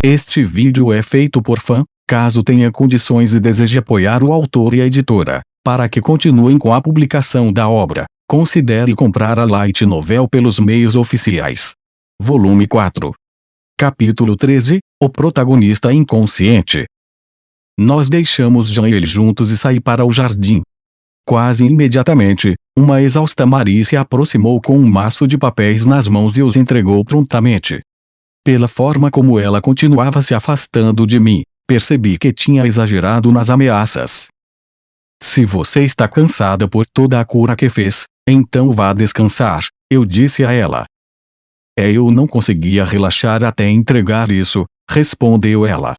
Este vídeo é feito por fã. Caso tenha condições e deseje apoiar o autor e a editora, para que continuem com a publicação da obra, considere comprar a Light Novel pelos meios oficiais. Volume 4. Capítulo 13. O protagonista inconsciente. Nós deixamos Jean e ele juntos e saí para o jardim. Quase imediatamente, uma exausta Marie se aproximou com um maço de papéis nas mãos e os entregou prontamente. Pela forma como ela continuava se afastando de mim, percebi que tinha exagerado nas ameaças. Se você está cansada por toda a cura que fez, então vá descansar, eu disse a ela. Eu não conseguia relaxar até entregar isso, respondeu ela.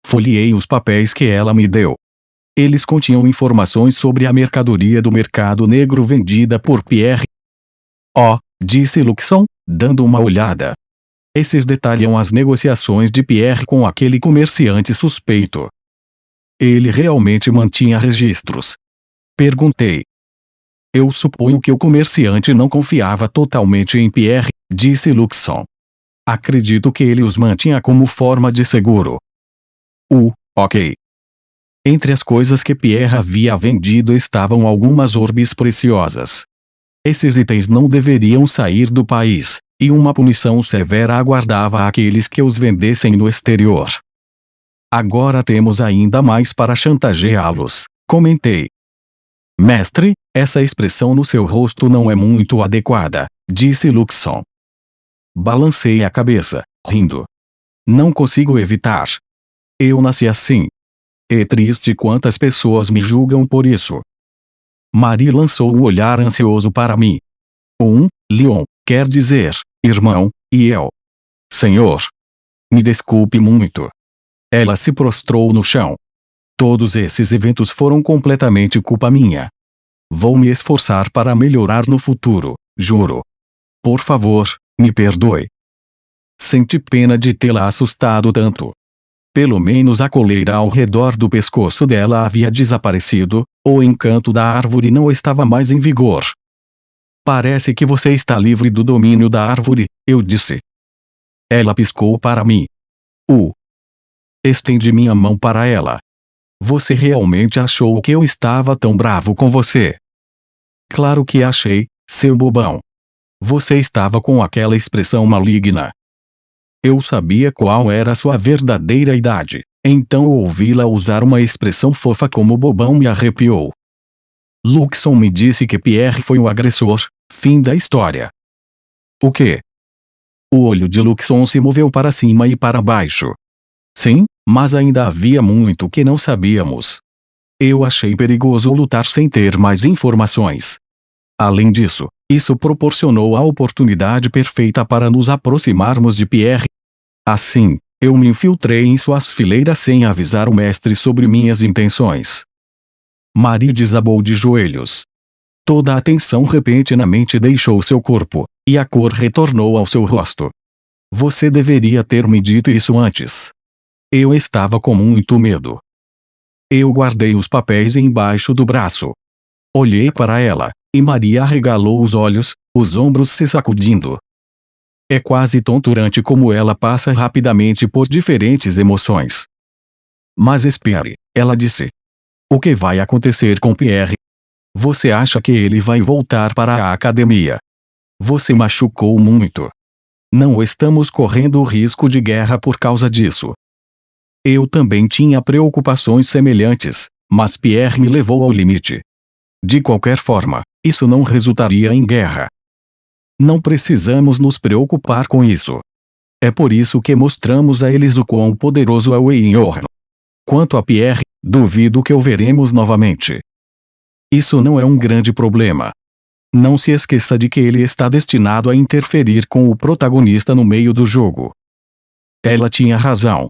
Folheei os papéis que ela me deu. Eles continham informações sobre a mercadoria do mercado negro vendida por Pierre. Oh, disse Luxon, dando uma olhada. Esses detalham as negociações de Pierre com aquele comerciante suspeito. Ele realmente mantinha registros? Perguntei. Eu suponho que o comerciante não confiava totalmente em Pierre, disse Luxon. Acredito que ele os mantinha como forma de seguro. Ok. Entre as coisas que Pierre havia vendido estavam algumas orbes preciosas. Esses itens não deveriam sair do país, e uma punição severa aguardava aqueles que os vendessem no exterior. Agora temos ainda mais para chantageá-los, comentei. Mestre, essa expressão no seu rosto não é muito adequada, disse Luxon. Balancei a cabeça, rindo. Não consigo evitar. Eu nasci assim. É triste quantas pessoas me julgam por isso. Marie lançou um olhar ansioso para mim. Leon, quer dizer, irmão, e eu. Senhor. Me desculpe muito. Ela se prostrou no chão. Todos esses eventos foram completamente culpa minha. Vou me esforçar para melhorar no futuro, juro. Por favor, me perdoe. Senti pena de tê-la assustado tanto. Pelo menos a coleira ao redor do pescoço dela havia desaparecido, o encanto da árvore não estava mais em vigor. Parece que você está livre do domínio da árvore, eu disse. Ela piscou para mim. Estendi minha mão para ela. Você realmente achou que eu estava tão bravo com você? Claro que achei, seu bobão. Você estava com aquela expressão maligna. Eu sabia qual era sua verdadeira idade, então ouvi-la usar uma expressão fofa como bobão me arrepiou. Luxon me disse que Pierre foi o agressor, fim da história. O quê? O olho de Luxon se moveu para cima e para baixo. Sim, mas ainda havia muito que não sabíamos. Eu achei perigoso lutar sem ter mais informações. Além disso, isso proporcionou a oportunidade perfeita para nos aproximarmos de Pierre. Assim, eu me infiltrei em suas fileiras sem avisar o mestre sobre minhas intenções. Marie desabou de joelhos. Toda a tensão repentinamente deixou seu corpo, e a cor retornou ao seu rosto. Você deveria ter me dito isso antes. Eu estava com muito medo. Eu guardei os papéis embaixo do braço. Olhei para ela, e Maria arregalou os olhos, os ombros se sacudindo. É quase tonturante como ela passa rapidamente por diferentes emoções. Mas espere, ela disse. O que vai acontecer com Pierre? Você acha que ele vai voltar para a academia? Você machucou muito. Não estamos correndo risco de guerra por causa disso. Eu também tinha preocupações semelhantes, mas Pierre me levou ao limite. De qualquer forma, isso não resultaria em guerra. Não precisamos nos preocupar com isso. É por isso que mostramos a eles o quão poderoso é o Einhorn. Quanto a Pierre, duvido que o veremos novamente. Isso não é um grande problema. Não se esqueça de que ele está destinado a interferir com o protagonista no meio do jogo. Ela tinha razão.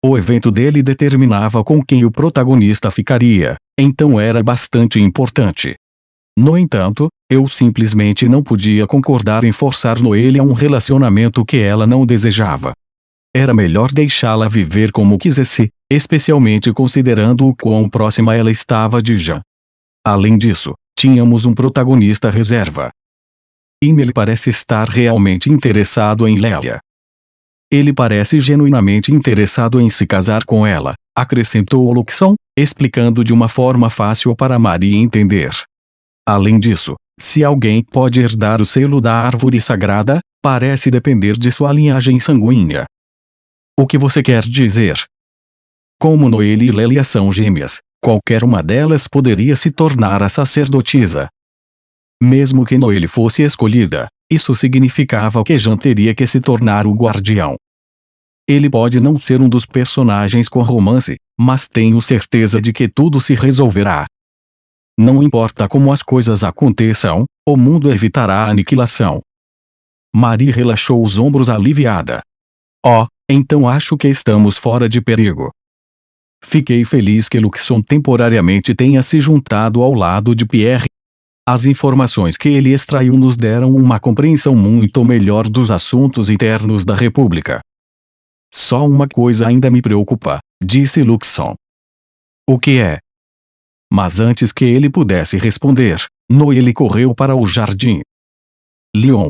O evento dele determinava com quem o protagonista ficaria, então era bastante importante. No entanto, eu simplesmente não podia concordar em forçar Noelle a um relacionamento que ela não desejava. Era melhor deixá-la viver como quisesse, especialmente considerando o quão próxima ela estava de Jean. Além disso, tínhamos um protagonista reserva. Emily parece estar realmente interessado em Lélia. Ele parece genuinamente interessado em se casar com ela, acrescentou Luxon, explicando de uma forma fácil para Marie entender. Além disso, se alguém pode herdar o selo da árvore sagrada, parece depender de sua linhagem sanguínea. O que você quer dizer? Como Noelle e Lélia são gêmeas, qualquer uma delas poderia se tornar a sacerdotisa. Mesmo que Noelle fosse escolhida, isso significava que Jean teria que se tornar o guardião. Ele pode não ser um dos personagens com romance, mas tenho certeza de que tudo se resolverá. Não importa como as coisas aconteçam, o mundo evitará a aniquilação. Marie relaxou os ombros aliviada. Oh, então acho que estamos fora de perigo. Fiquei feliz que Luxon temporariamente tenha se juntado ao lado de Pierre. As informações que ele extraiu nos deram uma compreensão muito melhor dos assuntos internos da República. Só uma coisa ainda me preocupa, disse Luxon. O que é? Mas antes que ele pudesse responder, Noelle correu para o jardim. Léon.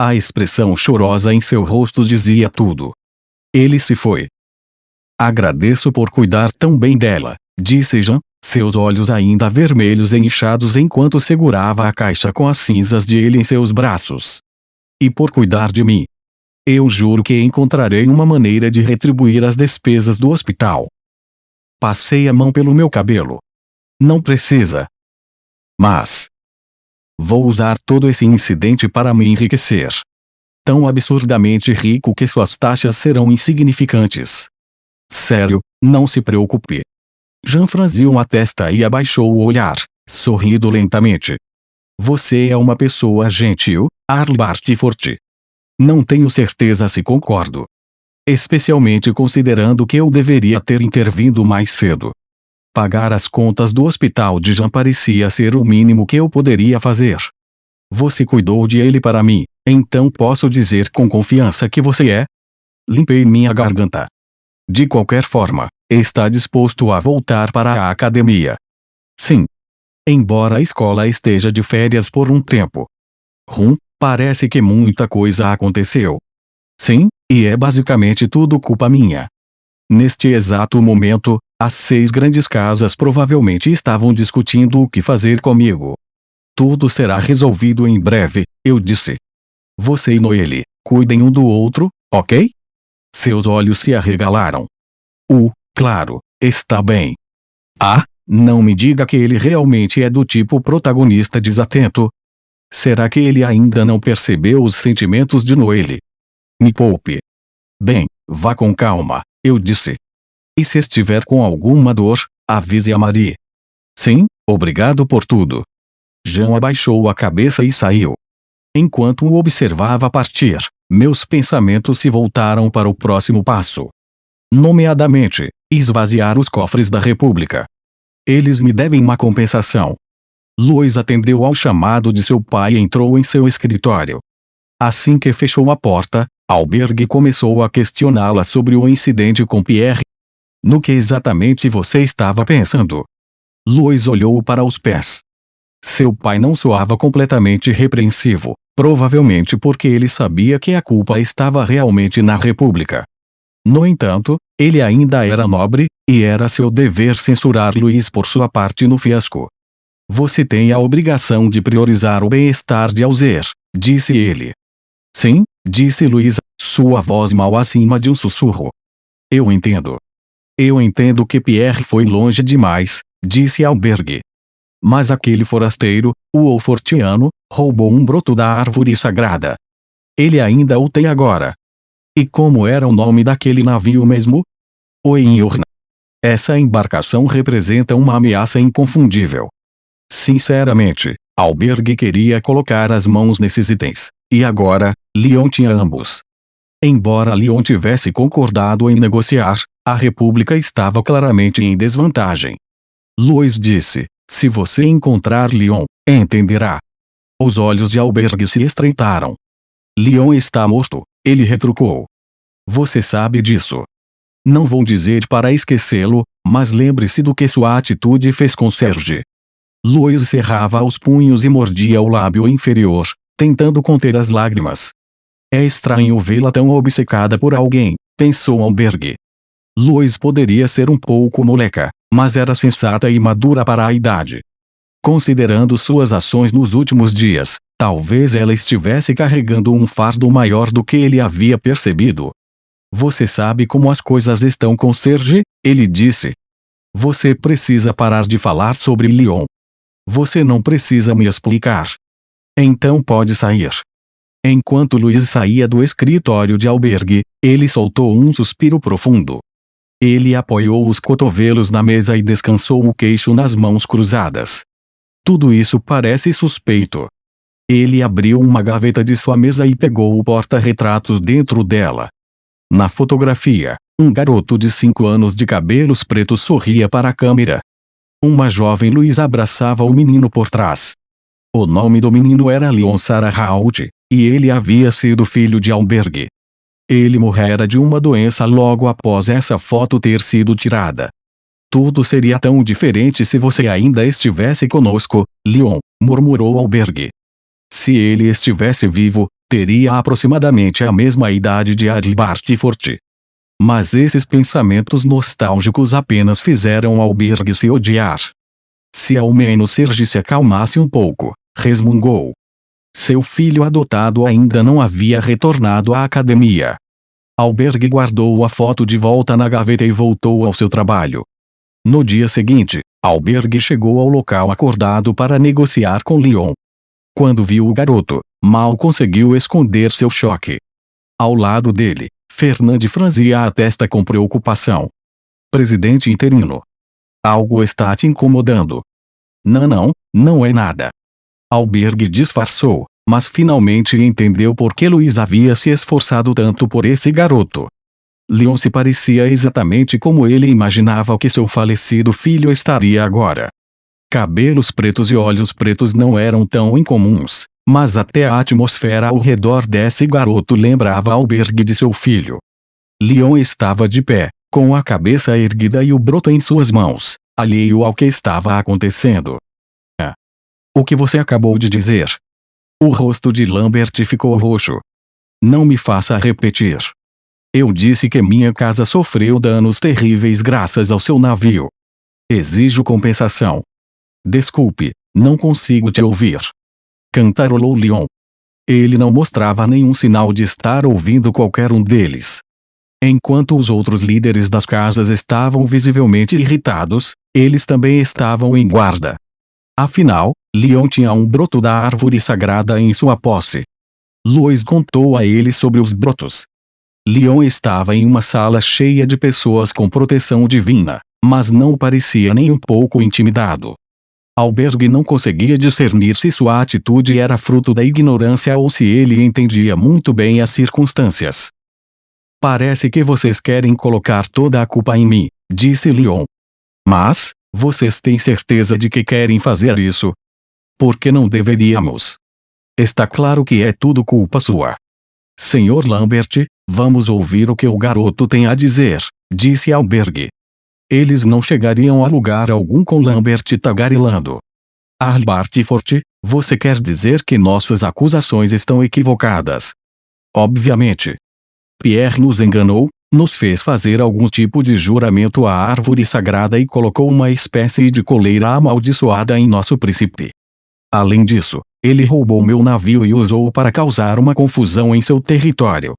A expressão chorosa em seu rosto dizia tudo. Ele se foi. Agradeço por cuidar tão bem dela, disse Jean, seus olhos ainda vermelhos e inchados enquanto segurava a caixa com as cinzas de ele em seus braços. E por cuidar de mim. Eu juro que encontrarei uma maneira de retribuir as despesas do hospital. Passei a mão pelo meu cabelo. Não precisa. Mas vou usar todo esse incidente para me enriquecer. Tão absurdamente rico que suas taxas serão insignificantes. Sério, não se preocupe. Jean franziu a testa e abaixou o olhar, sorrindo lentamente. Você é uma pessoa gentil, Arbart Forte. Não tenho certeza se concordo. Especialmente considerando que eu deveria ter intervindo mais cedo. Pagar as contas do hospital de Jean parecia ser o mínimo que eu poderia fazer. Você cuidou de ele para mim, então posso dizer com confiança que você é? Limpei minha garganta. De qualquer forma, está disposto a voltar para a academia. Sim. Embora a escola esteja de férias por um tempo. Parece que muita coisa aconteceu. Sim, e é basicamente tudo culpa minha. Neste exato momento, as 6 grandes casas provavelmente estavam discutindo o que fazer comigo. Tudo será resolvido em breve, eu disse. Você e Noelle, cuidem um do outro, ok? Seus olhos se arregalaram. Claro, está bem. Ah, não me diga que ele realmente é do tipo protagonista desatento. Será que ele ainda não percebeu os sentimentos de Noelle? Me poupe. Bem, vá com calma, eu disse. E se estiver com alguma dor, avise a Marie. Sim, obrigado por tudo. Jean abaixou a cabeça e saiu. Enquanto o observava partir, meus pensamentos se voltaram para o próximo passo. Nomeadamente, esvaziar os cofres da República. Eles me devem uma compensação. Louis atendeu ao chamado de seu pai e entrou em seu escritório. Assim que fechou a porta, Albergue começou a questioná-la sobre o incidente com Pierre. No que exatamente você estava pensando? Louis olhou para os pés. Seu pai não soava completamente repreensivo, provavelmente porque ele sabia que a culpa estava realmente na República. No entanto, ele ainda era nobre, e era seu dever censurar Louis por sua parte no fiasco. Você tem a obrigação de priorizar o bem-estar de Alzer, disse ele. Sim, disse Louis, sua voz mal acima de um sussurro. Eu entendo. Eu entendo que Pierre foi longe demais, disse Albergue. Mas aquele forasteiro, o Ofortiano, roubou um broto da árvore sagrada. Ele ainda o tem agora. E como era o nome daquele navio mesmo? O Enhorna. Essa embarcação representa uma ameaça inconfundível. Sinceramente, Albergue queria colocar as mãos nesses itens, e agora, Léon tinha ambos. Embora Léon tivesse concordado em negociar, a República estava claramente em desvantagem. Louis disse, se você encontrar Léon, entenderá. Os olhos de Albergue se estreitaram. Léon está morto, ele retrucou. Você sabe disso. Não vou dizer para esquecê-lo, mas lembre-se do que sua atitude fez com Serge. Louis cerrava os punhos e mordia o lábio inferior, tentando conter as lágrimas. É estranho vê-la tão obcecada por alguém, pensou Albergue. Lois poderia ser um pouco moleca, mas era sensata e madura para a idade. Considerando suas ações nos últimos dias, talvez ela estivesse carregando um fardo maior do que ele havia percebido. Você sabe como as coisas estão com Serge? Ele disse. Você precisa parar de falar sobre Lyon. Você não precisa me explicar. Então pode sair. Enquanto Luiz saía do escritório de Albergue, ele soltou um suspiro profundo. Ele apoiou os cotovelos na mesa e descansou o queixo nas mãos cruzadas. Tudo isso parece suspeito. Ele abriu uma gaveta de sua mesa e pegou o porta-retratos dentro dela. Na fotografia, um garoto de 5 anos de cabelos pretos sorria para a câmera. Uma jovem Luiz abraçava o menino por trás. O nome do menino era Leon Sarrault, e ele havia sido filho de Albergue. Ele morrera de uma doença logo após essa foto ter sido tirada. Tudo seria tão diferente se você ainda estivesse conosco, Leon, murmurou Albergue. Se ele estivesse vivo, teria aproximadamente a mesma idade de Adil Bartifort. Mas esses pensamentos nostálgicos apenas fizeram Albergue se odiar. Se ao menos Serge se acalmasse um pouco, resmungou. Seu filho adotado ainda não havia retornado à academia. Albergue guardou a foto de volta na gaveta e voltou ao seu trabalho. No dia seguinte, Albergue chegou ao local acordado para negociar com Lyon. Quando viu o garoto, mal conseguiu esconder seu choque. Ao lado dele, Fernand franzia a testa com preocupação. Presidente interino. Algo está te incomodando. Não é nada. Albergue disfarçou, mas finalmente entendeu por que Luiz havia se esforçado tanto por esse garoto. Leon se parecia exatamente como ele imaginava que seu falecido filho estaria agora. Cabelos pretos e olhos pretos não eram tão incomuns, mas até a atmosfera ao redor desse garoto lembrava Albergue de seu filho. Leon estava de pé, com a cabeça erguida e o broto em suas mãos, alheio ao que estava acontecendo. O que você acabou de dizer? O rosto de Lambert ficou roxo. Não me faça repetir. Eu disse que minha casa sofreu danos terríveis graças ao seu navio. Exijo compensação. Desculpe, não consigo te ouvir. Cantarolou Leon. Ele não mostrava nenhum sinal de estar ouvindo qualquer um deles. Enquanto os outros líderes das casas estavam visivelmente irritados, eles também estavam em guarda. Afinal, Leon tinha um broto da árvore sagrada em sua posse. Lois contou a ele sobre os brotos. Leon estava em uma sala cheia de pessoas com proteção divina, mas não parecia nem um pouco intimidado. Albergue não conseguia discernir se sua atitude era fruto da ignorância ou se ele entendia muito bem as circunstâncias. Parece que vocês querem colocar toda a culpa em mim, disse Leon. Mas, vocês têm certeza de que querem fazer isso? Por que não deveríamos? Está claro que é tudo culpa sua. Senhor Lambert, vamos ouvir o que o garoto tem a dizer, disse Albergue. Eles não chegariam a lugar algum com Lambert tagarelando. Bartifort, você quer dizer que nossas acusações estão equivocadas? Obviamente. Pierre nos enganou, nos fez fazer algum tipo de juramento à árvore sagrada e colocou uma espécie de coleira amaldiçoada em nosso príncipe. Além disso, ele roubou meu navio e usou para causar uma confusão em seu território.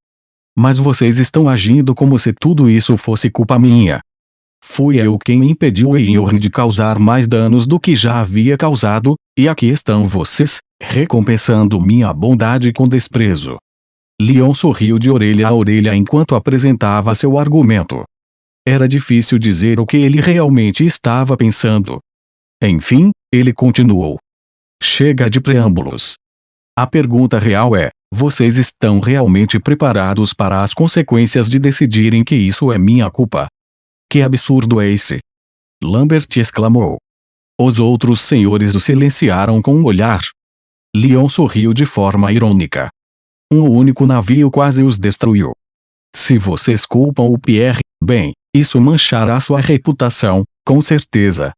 Mas vocês estão agindo como se tudo isso fosse culpa minha. Fui eu quem impediu Eeyore de causar mais danos do que já havia causado, e aqui estão vocês, recompensando minha bondade com desprezo. Leon sorriu de orelha a orelha enquanto apresentava seu argumento. Era difícil dizer o que ele realmente estava pensando. Enfim, ele continuou. Chega de preâmbulos. A pergunta real é, vocês estão realmente preparados para as consequências de decidirem que isso é minha culpa? Que absurdo é esse? Lambert exclamou. Os outros senhores o silenciaram com um olhar. Leon sorriu de forma irônica. Um único navio quase os destruiu. Se vocês culpam o Pierre, bem, isso manchará sua reputação, com certeza.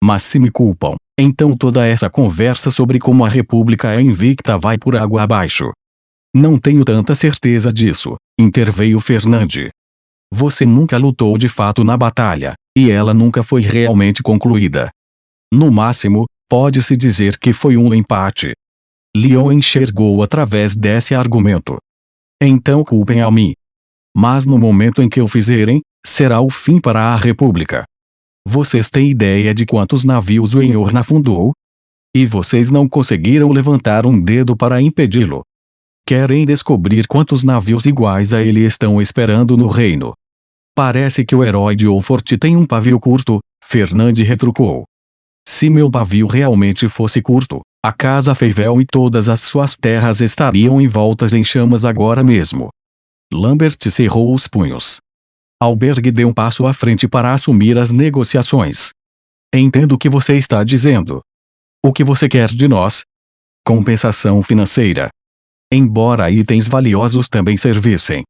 Mas se me culpam, então toda essa conversa sobre como a República é invicta vai por água abaixo. Não tenho tanta certeza disso, interveio Fernande. Você nunca lutou de fato na batalha, e ela nunca foi realmente concluída. No máximo, pode-se dizer que foi um empate. Leon enxergou através desse argumento. Então culpem a mim. Mas no momento em que o fizerem, será o fim para a República. Vocês têm ideia de quantos navios o Enhor afundou? E vocês não conseguiram levantar um dedo para impedi-lo. Querem descobrir quantos navios iguais a ele estão esperando no reino. Parece que o herói de Oxford tem um pavio curto, Fernande retrucou. Se meu pavio realmente fosse curto, a Casa Feivel e todas as suas terras estariam envoltas em chamas agora mesmo. Lambert cerrou os punhos. Albergue deu um passo à frente para assumir as negociações. Entendo o que você está dizendo. O que você quer de nós? Compensação financeira. Embora itens valiosos também servissem.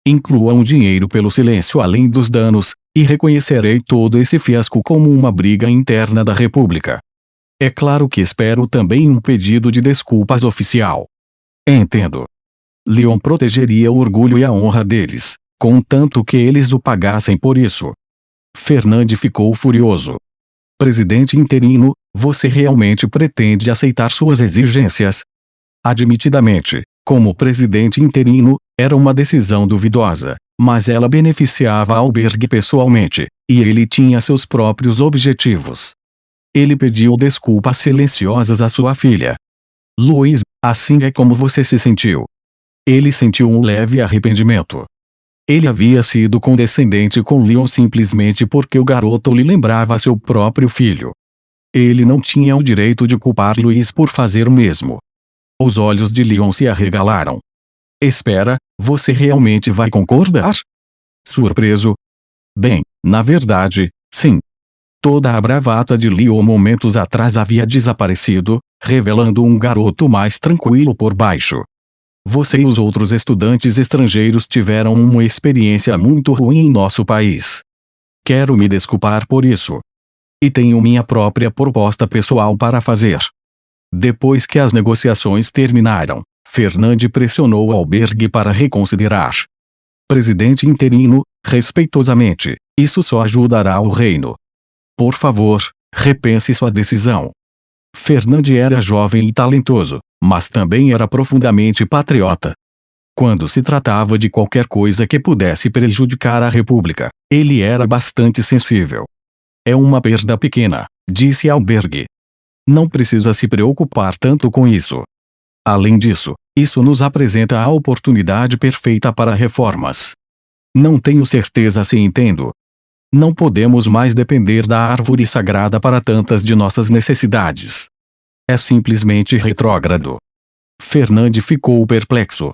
Incluam dinheiro pelo silêncio além dos danos, e reconhecerei todo esse fiasco como uma briga interna da República. É claro que espero também um pedido de desculpas oficial. Entendo. Leon protegeria o orgulho e a honra deles, contanto que eles o pagassem por isso. Fernande ficou furioso. Presidente interino, você realmente pretende aceitar suas exigências? Admitidamente, como presidente interino, era uma decisão duvidosa, mas ela beneficiava Albergue pessoalmente, e ele tinha seus próprios objetivos. Ele pediu desculpas silenciosas à sua filha. Louise, assim é como você se sentiu. Ele sentiu um leve arrependimento. Ele havia sido condescendente com Leon simplesmente porque o garoto lhe lembrava seu próprio filho. Ele não tinha o direito de culpar Louise por fazer o mesmo. Os olhos de Leon se arregalaram. Espera, você realmente vai concordar? Surpreso. Bem, na verdade, sim. Toda a bravata de Leon momentos atrás havia desaparecido, revelando um garoto mais tranquilo por baixo. Você e os outros estudantes estrangeiros tiveram uma experiência muito ruim em nosso país. Quero me desculpar por isso. E tenho minha própria proposta pessoal para fazer. Depois que as negociações terminaram, Fernande pressionou Albergue para reconsiderar. Presidente interino, respeitosamente, isso só ajudará o reino. Por favor, repense sua decisão. Fernande era jovem e talentoso, mas também era profundamente patriota. Quando se tratava de qualquer coisa que pudesse prejudicar a República, ele era bastante sensível. É uma perda pequena, disse Albergue. Não precisa se preocupar tanto com isso. Além disso, isso nos apresenta a oportunidade perfeita para reformas. Não tenho certeza se entendo. Não podemos mais depender da árvore sagrada para tantas de nossas necessidades. É simplesmente retrógrado. Fernande ficou perplexo.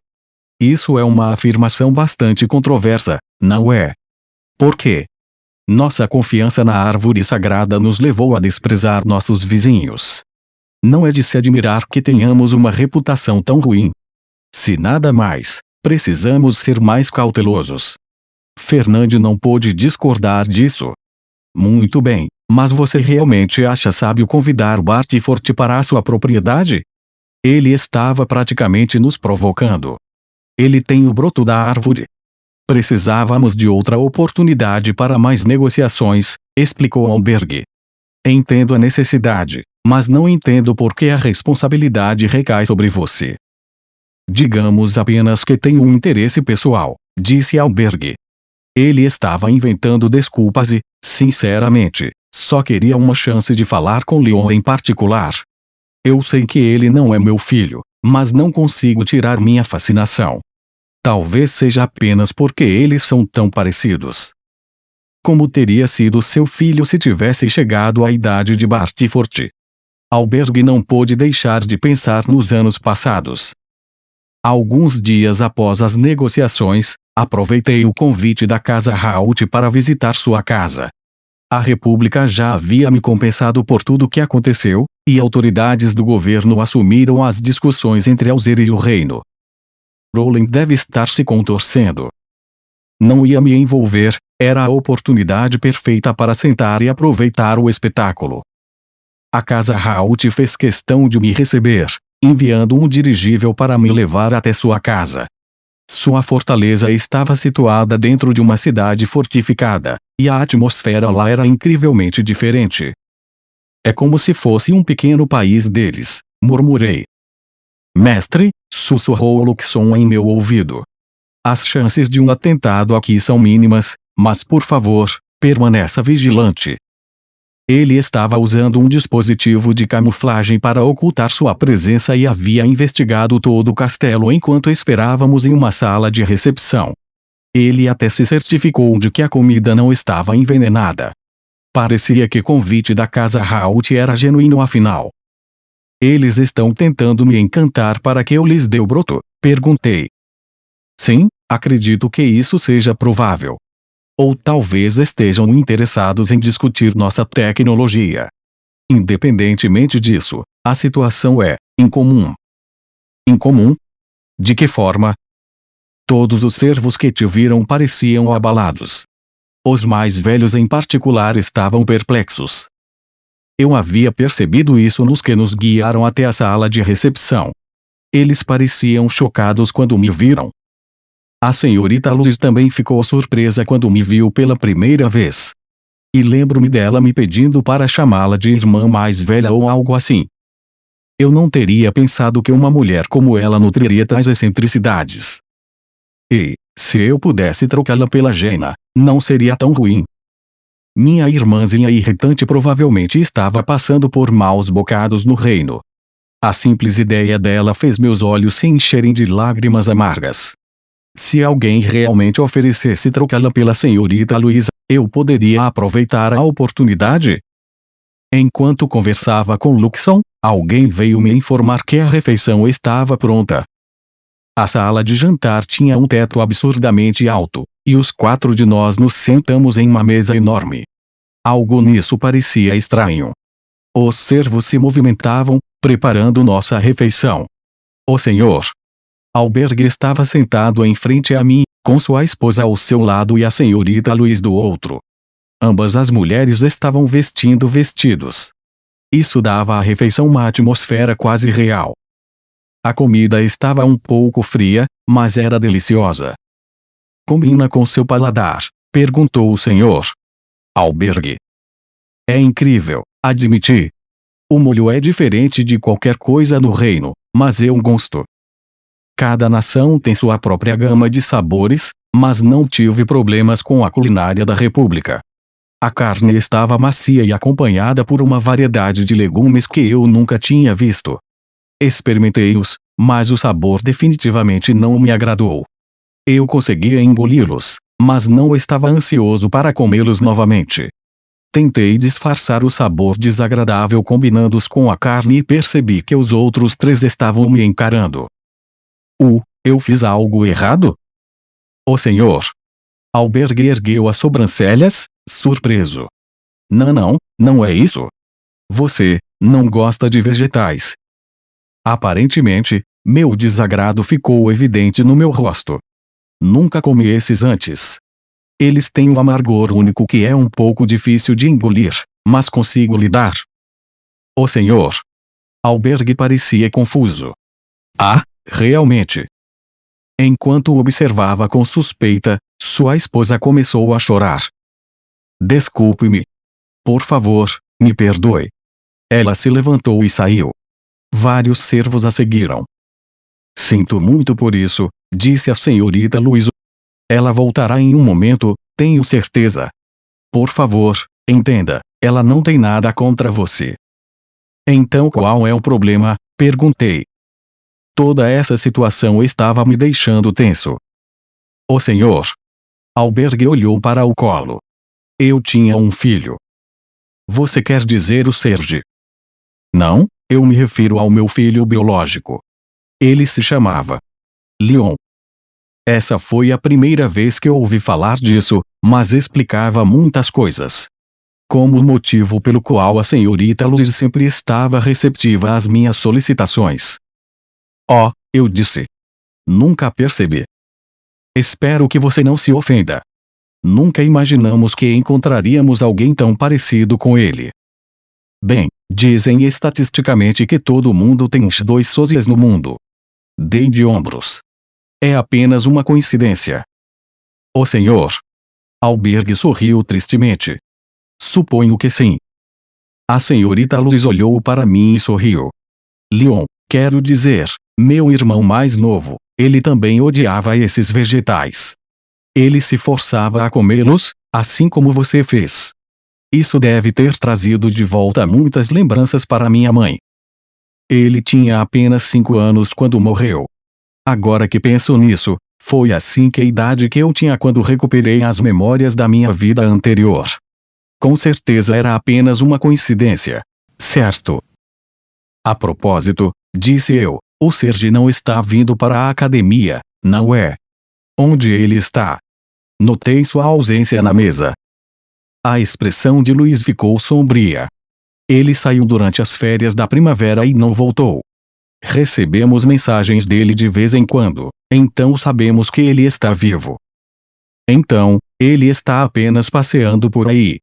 Isso é uma afirmação bastante controversa, não é? Por quê? Nossa confiança na árvore sagrada nos levou a desprezar nossos vizinhos. Não é de se admirar que tenhamos uma reputação tão ruim. Se nada mais, precisamos ser mais cautelosos. Fernande não pôde discordar disso. Muito bem, mas você realmente acha sábio convidar Bartyford para a sua propriedade? Ele estava praticamente nos provocando. Ele tem o broto da árvore. Precisávamos de outra oportunidade para mais negociações, explicou Albergue. Entendo a necessidade, mas não entendo por que a responsabilidade recai sobre você. Digamos apenas que tenho um interesse pessoal, disse Albergue. Ele estava inventando desculpas e, sinceramente, só queria uma chance de falar com Leon em particular. Eu sei que ele não é meu filho, mas não consigo tirar minha fascinação. Talvez seja apenas porque eles são tão parecidos. Como teria sido seu filho se tivesse chegado à idade de Bartyford? Albergue não pôde deixar de pensar nos anos passados. Alguns dias após as negociações, aproveitei o convite da Casa Raut para visitar sua casa. A República já havia me compensado por tudo o que aconteceu, e autoridades do governo assumiram as discussões entre Alzer e o reino. Rowling deve estar se contorcendo. Não ia me envolver, era a oportunidade perfeita para sentar e aproveitar o espetáculo. A Casa Raut fez questão de me receber, enviando um dirigível para me levar até sua casa. Sua fortaleza estava situada dentro de uma cidade fortificada, e a atmosfera lá era incrivelmente diferente. É como se fosse um pequeno país deles, murmurei. Mestre, sussurrou Luxon em meu ouvido. As chances de um atentado aqui são mínimas, mas por favor, permaneça vigilante. Ele estava usando um dispositivo de camuflagem para ocultar sua presença e havia investigado todo o castelo enquanto esperávamos em uma sala de recepção. Ele até se certificou de que a comida não estava envenenada. Parecia que o convite da casa Raut era genuíno afinal. Eles estão tentando me encantar para que eu lhes dê o broto? Perguntei. Sim, acredito que isso seja provável. Ou talvez estejam interessados em discutir nossa tecnologia. Independentemente disso, a situação é incomum. Incomum? De que forma? Todos os servos que te viram pareciam abalados. Os mais velhos em particular estavam perplexos. Eu havia percebido isso nos que nos guiaram até a sala de recepção. Eles pareciam chocados quando me viram. A senhorita Luz também ficou surpresa quando me viu pela primeira vez. E lembro-me dela me pedindo para chamá-la de irmã mais velha ou algo assim. Eu não teria pensado que uma mulher como ela nutriria tais excentricidades. E, se eu pudesse trocá-la pela Jenna, não seria tão ruim. Minha irmãzinha irritante provavelmente estava passando por maus bocados no reino. A simples ideia dela fez meus olhos se encherem de lágrimas amargas. Se alguém realmente oferecesse trocá-la pela senhorita Luísa, eu poderia aproveitar a oportunidade? Enquanto conversava com Luxon, alguém veio me informar que a refeição estava pronta. A sala de jantar tinha um teto absurdamente alto, e os 4 de nós nos sentamos em uma mesa enorme. Algo nisso parecia estranho. Os servos se movimentavam, preparando nossa refeição. O senhor Albergue estava sentado em frente a mim, com sua esposa ao seu lado e a senhorita Luiz do outro. Ambas as mulheres estavam vestindo vestidos. Isso dava à refeição uma atmosfera quase real. A comida estava um pouco fria, mas era deliciosa. Combina com seu paladar? Perguntou o senhor Albergue. É incrível, admiti. O molho é diferente de qualquer coisa no reino, mas eu gosto. Cada nação tem sua própria gama de sabores, mas não tive problemas com a culinária da República. A carne estava macia e acompanhada por uma variedade de legumes que eu nunca tinha visto. Experimentei-os, mas o sabor definitivamente não me agradou. Eu conseguia engoli-los, mas não estava ansioso para comê-los novamente. Tentei disfarçar o sabor desagradável combinando-os com a carne e percebi que os outros 3 estavam me encarando. Eu fiz algo errado? O senhor Albergue ergueu as sobrancelhas, surpreso. Não é isso. Você não gosta de vegetais. Aparentemente, meu desagrado ficou evidente no meu rosto. Nunca comi esses antes. Eles têm um amargor único que é um pouco difícil de engolir, mas consigo lidar. O senhor Albergue parecia confuso. Ah, realmente? Enquanto observava com suspeita, sua esposa começou a chorar. Desculpe-me. Por favor, me perdoe. Ela se levantou e saiu. Vários servos a seguiram. Sinto muito por isso, disse a senhorita Luiz. Ela voltará em um momento, tenho certeza. Por favor, entenda, ela não tem nada contra você. Então qual é o problema? Perguntei. Toda essa situação estava me deixando tenso. O senhor Albergue olhou para o colo. Eu tinha um filho. Você quer dizer o Serge? Não, eu me refiro ao meu filho biológico. Ele se chamava Leon. Essa foi a primeira vez que ouvi falar disso, mas explicava muitas coisas. Como o motivo pelo qual a senhorita Luiz sempre estava receptiva às minhas solicitações. Eu disse. Nunca percebi. Espero que você não se ofenda. Nunca imaginamos que encontraríamos alguém tão parecido com ele. Bem, Dizem estatisticamente que todo mundo tem uns 2 sósias no mundo. Dei de ombros. É apenas uma coincidência. O senhor. Albergue sorriu tristemente. Suponho que sim. A senhorita Luz olhou para mim e sorriu. Leon, quero dizer, meu irmão mais novo, ele também odiava esses vegetais. Ele se forçava a comê-los, assim como você fez. Isso deve ter trazido de volta muitas lembranças para minha mãe. Ele tinha apenas 5 anos quando morreu. Agora que penso nisso, foi assim que a idade que eu tinha quando recuperei as memórias da minha vida anterior. Com certeza era apenas uma coincidência. Certo. A propósito, disse eu, o Serge não está vindo para a academia, não é? Onde ele está? Notei sua ausência na mesa. A expressão de Luiz ficou sombria. Ele saiu durante as férias da primavera e não voltou. Recebemos mensagens dele de vez em quando, então sabemos que ele está vivo. Então, ele está apenas passeando por aí.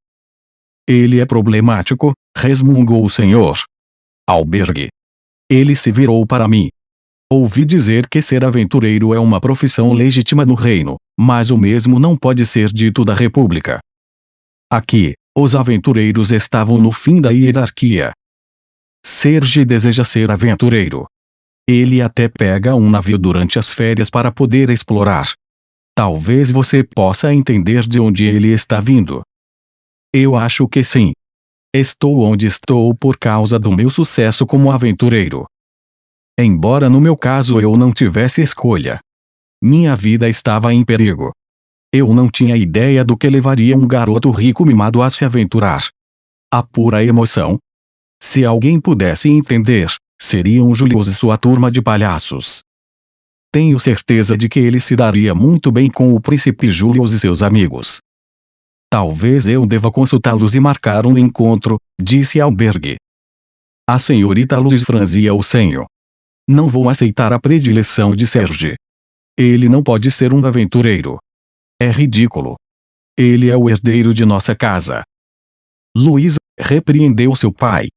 Ele é problemático, resmungou o senhor Albergue. Ele se virou para mim. Ouvi dizer que ser aventureiro é uma profissão legítima no reino, mas o mesmo não pode ser dito da República. Aqui, os aventureiros estavam no fim da hierarquia. Serge deseja ser aventureiro. Ele até pega um navio durante as férias para poder explorar. Talvez você possa entender de onde ele está vindo. Eu acho que sim. Estou onde estou por causa do meu sucesso como aventureiro. Embora no meu caso eu não tivesse escolha. Minha vida estava em perigo. Eu não tinha ideia do que levaria um garoto rico mimado a se aventurar. A pura emoção. Se alguém pudesse entender, seriam Julius e sua turma de palhaços. Tenho certeza de que ele se daria muito bem com o príncipe Julius e seus amigos. Talvez eu deva consultá-los e marcar um encontro, disse Albergue. A senhorita Luz franzia o senho. Não vou aceitar a predileção de Serge. Ele não pode ser um aventureiro. É ridículo. Ele é o herdeiro de nossa casa. Luiz, repreendeu seu pai.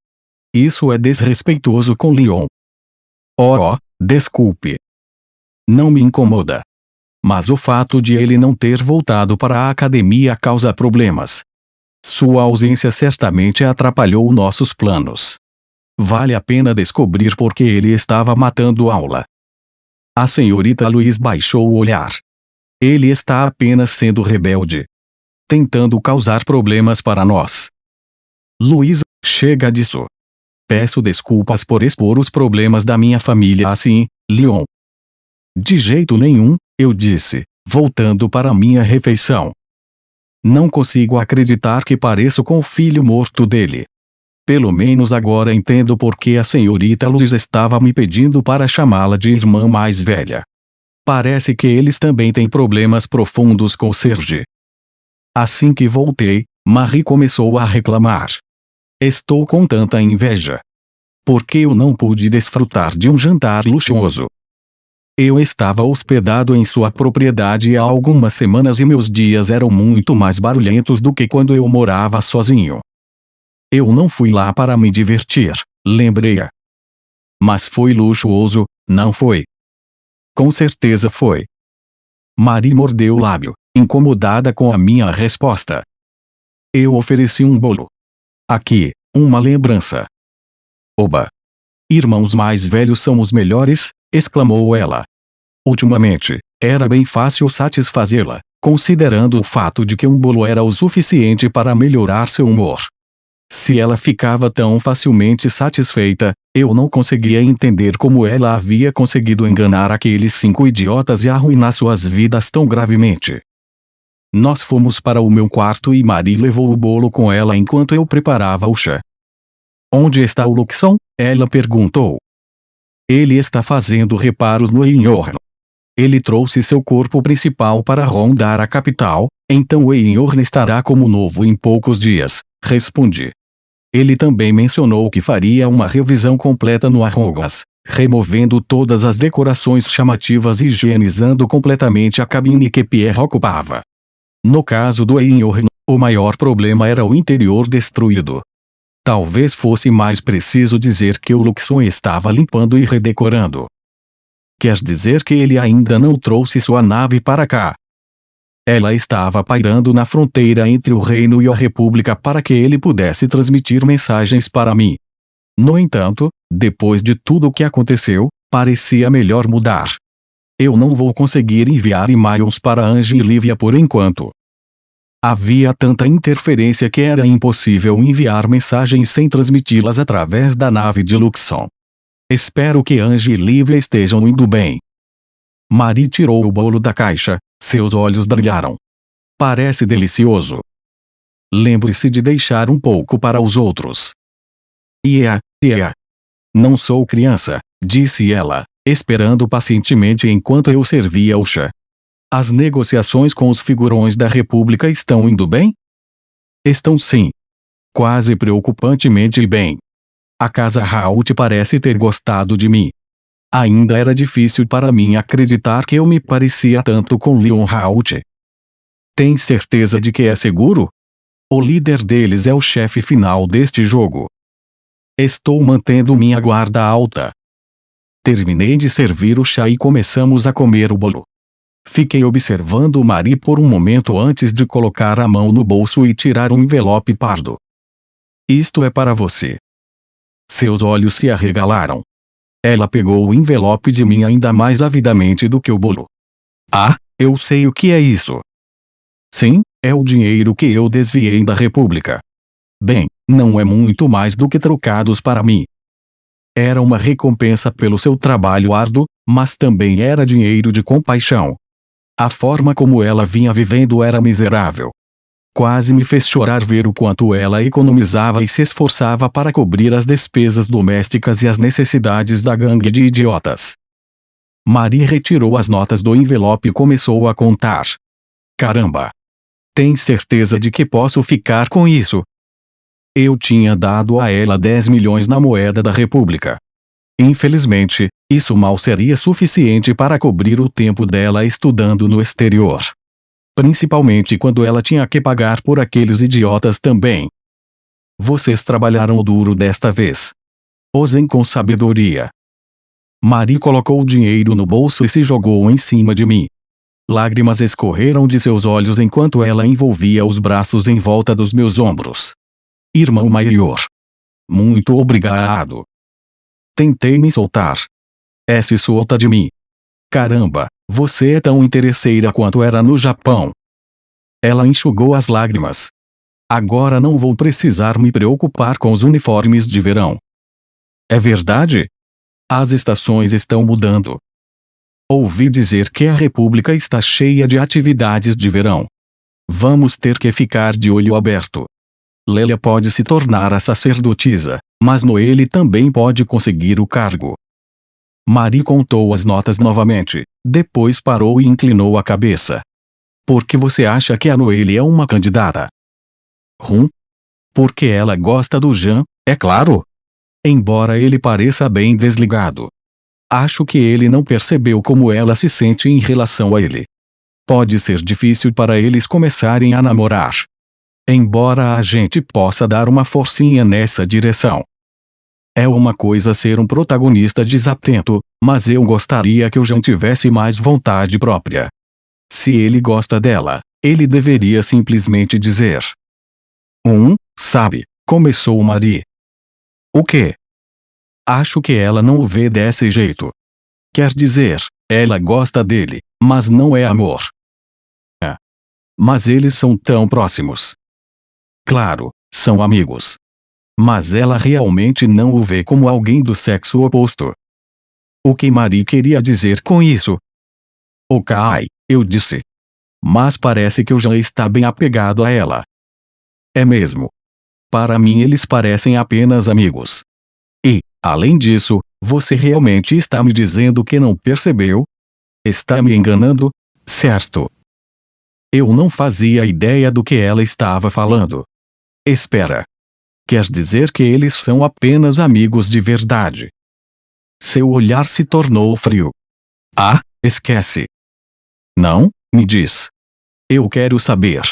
Isso é desrespeitoso com Leon. Oh, desculpe. Não me incomoda. Mas o fato de ele não ter voltado para a academia causa problemas. Sua ausência certamente atrapalhou nossos planos. Vale a pena descobrir por que ele estava matando aula. A senhorita Luiz baixou o olhar. Ele está apenas sendo rebelde. Tentando causar problemas para nós. Luiz, chega disso. Peço desculpas por expor os problemas da minha família assim, Leon. De jeito nenhum, eu disse, voltando para minha refeição. Não consigo acreditar que pareço com o filho morto dele. Pelo menos agora entendo por que a senhorita Luz estava me pedindo para chamá-la de irmã mais velha. Parece que eles também têm problemas profundos com Serge. Assim que voltei, Marie começou a reclamar. Estou com tanta inveja. Por que eu não pude desfrutar de um jantar luxuoso? Eu estava hospedado em sua propriedade há algumas semanas e meus dias eram muito mais barulhentos do que quando eu morava sozinho. Eu não fui lá para me divertir, lembrei-a. Mas foi luxuoso, não foi? Com certeza foi. Marie mordeu o lábio, incomodada com a minha resposta. Eu ofereci um bolo. Aqui, uma lembrança. Oba! Irmãos mais velhos são os melhores, exclamou ela. Ultimamente, era bem fácil satisfazê-la, considerando o fato de que um bolo era o suficiente para melhorar seu humor. Se ela ficava tão facilmente satisfeita, eu não conseguia entender como ela havia conseguido enganar aqueles 5 idiotas e arruinar suas vidas tão gravemente. Nós fomos para o meu quarto e Marie levou o bolo com ela enquanto eu preparava o chá. Onde está o Luxon? Ela perguntou. Ele está fazendo reparos no Einhorn. Ele trouxe seu corpo principal para rondar a capital, então o Einhorn estará como novo em poucos dias, respondi. Ele também mencionou que faria uma revisão completa no Arrogas, removendo todas as decorações chamativas e higienizando completamente a cabine que Pierre ocupava. No caso do Einhorn, o maior problema era o interior destruído. Talvez fosse mais preciso dizer que o Luxon estava limpando e redecorando. Quer dizer que ele ainda não trouxe sua nave para cá. Ela estava pairando na fronteira entre o reino e a república para que ele pudesse transmitir mensagens para mim. No entanto, depois de tudo o que aconteceu, parecia melhor mudar. Eu não vou conseguir enviar e-mails para Angie e Lívia por enquanto. Havia tanta interferência que era impossível enviar mensagens sem transmiti-las através da nave de Luxon. Espero que Angie e Lívia estejam indo bem. Marie tirou o bolo da caixa, seus olhos brilharam. Parece delicioso. Lembre-se de deixar um pouco para os outros. Yeah. Não sou criança, disse ela, esperando pacientemente enquanto eu servia o chá. As negociações com os figurões da República estão indo bem? Estão sim. Quase preocupantemente bem. A casa Raut parece ter gostado de mim. Ainda era difícil para mim acreditar que eu me parecia tanto com Leon Raut. Tem certeza de que é seguro? O líder deles é o chefe final deste jogo. Estou mantendo minha guarda alta. Terminei de servir o chá e começamos a comer o bolo. Fiquei observando Marie por um momento antes de colocar a mão no bolso e tirar um envelope pardo. Isto é para você. Seus olhos se arregalaram. Ela pegou o envelope de mim ainda mais avidamente do que o bolo. Ah, eu sei o que é isso. Sim, é o dinheiro que eu desviei da República. Bem, não é muito mais do que trocados para mim. Era uma recompensa pelo seu trabalho árduo, mas também era dinheiro de compaixão. A forma como ela vinha vivendo era miserável. Quase me fez chorar ver o quanto ela economizava e se esforçava para cobrir as despesas domésticas e as necessidades da gangue de idiotas. Marie retirou as notas do envelope e começou a contar. Caramba! Tem certeza de que posso ficar com isso? Eu tinha dado a ela 10 milhões na moeda da República. Infelizmente, isso mal seria suficiente para cobrir o tempo dela estudando no exterior. Principalmente quando ela tinha que pagar por aqueles idiotas também. Vocês trabalharam duro desta vez. Usem com sabedoria. Marie colocou o dinheiro no bolso e se jogou em cima de mim. Lágrimas escorreram de seus olhos enquanto ela envolvia os braços em volta dos meus ombros. Irmão maior. Muito obrigado. Tentei me soltar. Se solta de mim. Caramba, você é tão interesseira quanto era no Japão. Ela enxugou as lágrimas. Agora não vou precisar me preocupar com os uniformes de verão. É verdade? As estações estão mudando. Ouvi dizer que a República está cheia de atividades de verão. Vamos ter que ficar de olho aberto. Lélia pode se tornar a sacerdotisa, mas Noelle também pode conseguir o cargo. Marie contou as notas novamente, depois parou e inclinou a cabeça. Por que você acha que a Noelle é uma candidata? Porque ela gosta do Jean, é claro. Embora ele pareça bem desligado. Acho que ele não percebeu como ela se sente em relação a ele. Pode ser difícil para eles começarem a namorar. Embora a gente possa dar uma forcinha nessa direção. É uma coisa ser um protagonista desatento, mas eu gostaria que o Jean tivesse mais vontade própria. Se ele gosta dela, ele deveria simplesmente dizer. Sabe, começou Marie. O quê? Acho que ela não o vê desse jeito. Quer dizer, ela gosta dele, mas não é amor. Mas eles são tão próximos. Claro, são amigos. Mas ela realmente não o vê como alguém do sexo oposto. O que Marie queria dizer com isso? Ok, eu disse. Mas parece que o Jean está bem apegado a ela. É mesmo. Para mim eles parecem apenas amigos. E, além disso, você realmente está me dizendo que não percebeu? Está me enganando, certo? Eu não fazia ideia do que ela estava falando. Espera. Quer dizer que eles são apenas amigos de verdade. Seu olhar se tornou frio. Esquece. Não, me diz. Eu quero saber.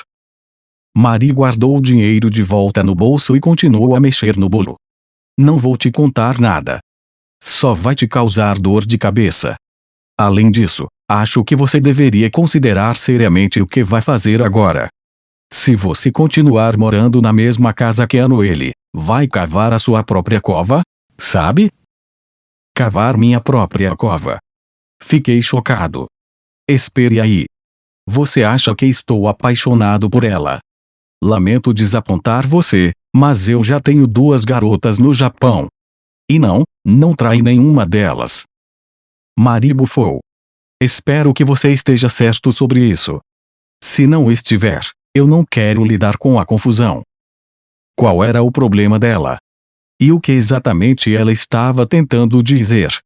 Marie guardou o dinheiro de volta no bolso e continuou a mexer no bolo. Não vou te contar nada. Só vai te causar dor de cabeça. Além disso, acho que você deveria considerar seriamente o que vai fazer agora. Se você continuar morando na mesma casa que a Noelle, vai cavar a sua própria cova? Sabe? Cavar minha própria cova. Fiquei chocado. Espere aí. Você acha que estou apaixonado por ela? Lamento desapontar você, mas eu já tenho 2 garotas no Japão. E não trai nenhuma delas. Marie bufou. Espero que você esteja certo sobre isso. Se não estiver, eu não quero lidar com a confusão. Qual era o problema dela? E o que exatamente ela estava tentando dizer?